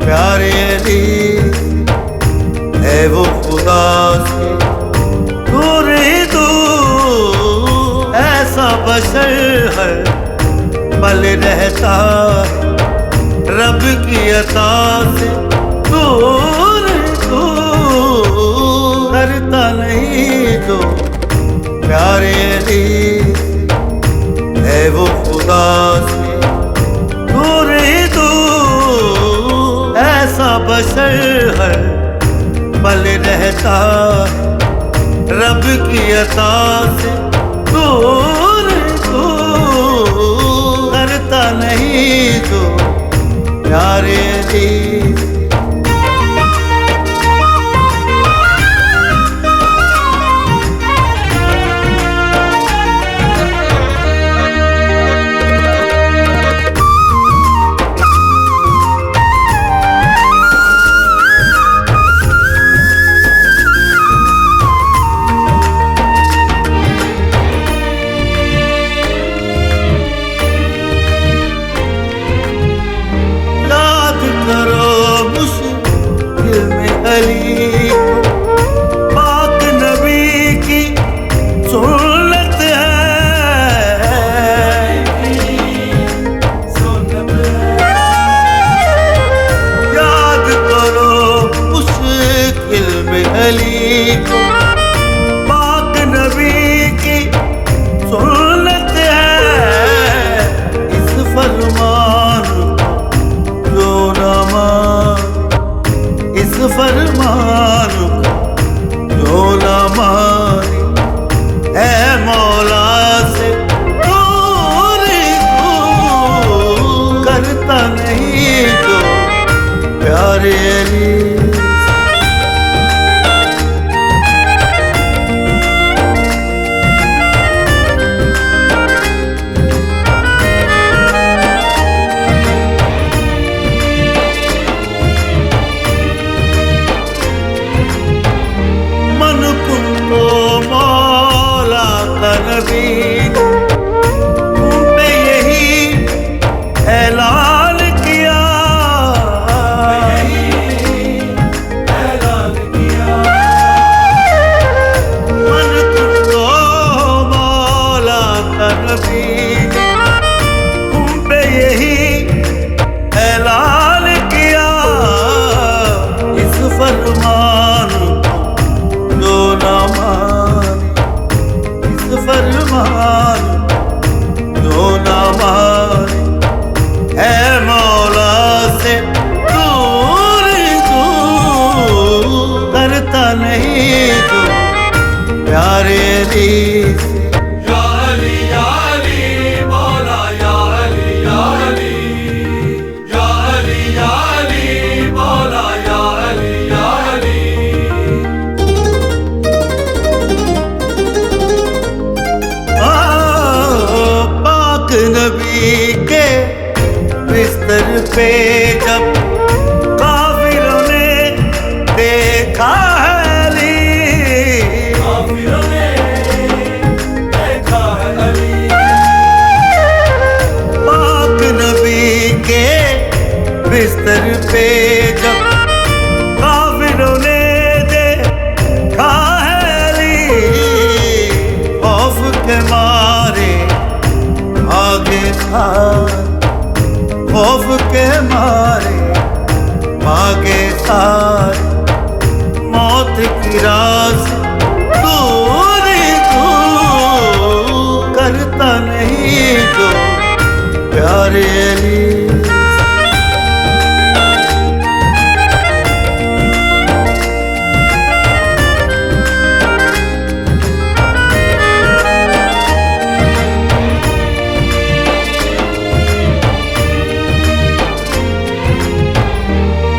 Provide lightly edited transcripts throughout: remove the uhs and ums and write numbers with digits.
प्यारे अली है वो खुदा से दूर ही दूर, ऐसा बशर है पल रहता है रब की अता से दूर दूर, करता नहीं जो प्यारे अली है वो खुदा से दूर ही दूर, ऐसा बशर है पल रहता है रब की अता से दूर दूर, करता नहीं जो प्यारे अली। अली को पाक नबी की सुन्नत है, याद करो मुश्किल में अली को पाक नबी की सुन्नत है, इस फरमान जो न मान, इस फरमान जो न माने है मौला से दूर दूर, करता नहीं जो प्यारे अली। पे यही ऐलान किया, मन तुमको मौला का नबी ने पे यही ऐलान किया, इस फरमान जो न माने, इस फरमान जो न माने है मौला से दूर दूर, करता नहीं जो प्यारे अली से। नबी के बिस्तर पे जब काफिरों ने देखा है अली, काफिरों ने देखा है अली, पाक नबी के बिस्तर पे जब काफिरों ने देखा है अली, खौफ के मारे भागे सारे, खौफ के मारे भागे सारे, मौत की रात दूर दूर, करता नहीं जो प्यारे अली।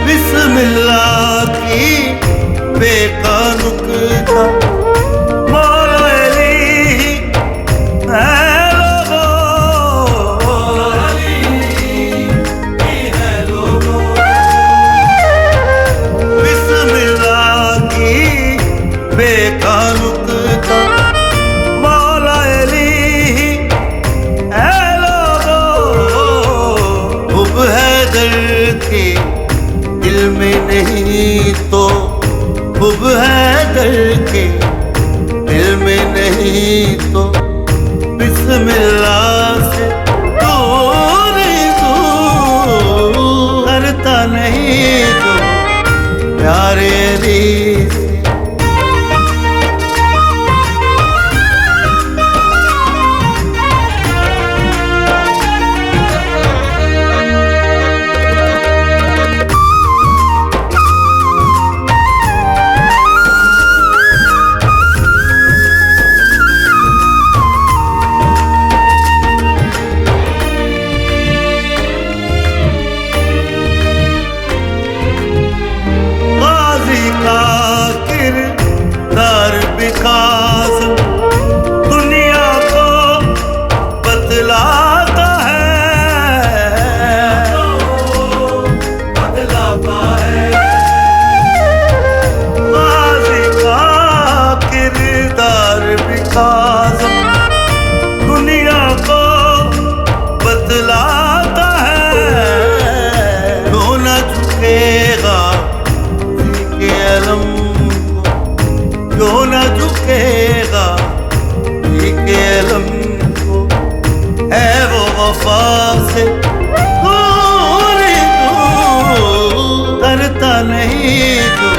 बिस्मिल्लाह की बेकानुक था मौला अली है लोगो, में नहीं तो खूब है डर के, दिल में नहीं तो बिस्मिल्लाह से दूर दूर करता नहीं तो प्यारे अली से। काज़िम दुनिया को बतलाता है, ग़ाज़ी का किरदार भी काज़िम दुनिया को बतलाता है। क्यों न झुकेगा के अलम, क्यों न झुकेगा के अलम को, है वो वफा से दूर दूर करता नहीं जो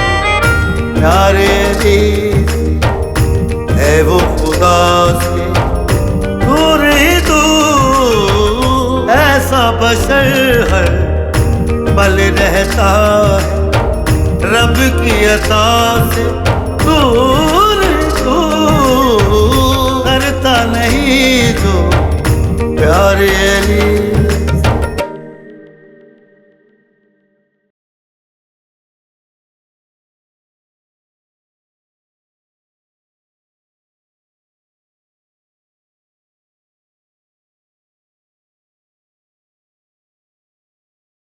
प्यारे अली से, है वो खुदा से दूर दूर। ऐसा बशर हर पल रहता है रब की अता से दूर दूर करता नहीं जो प्यारे अली।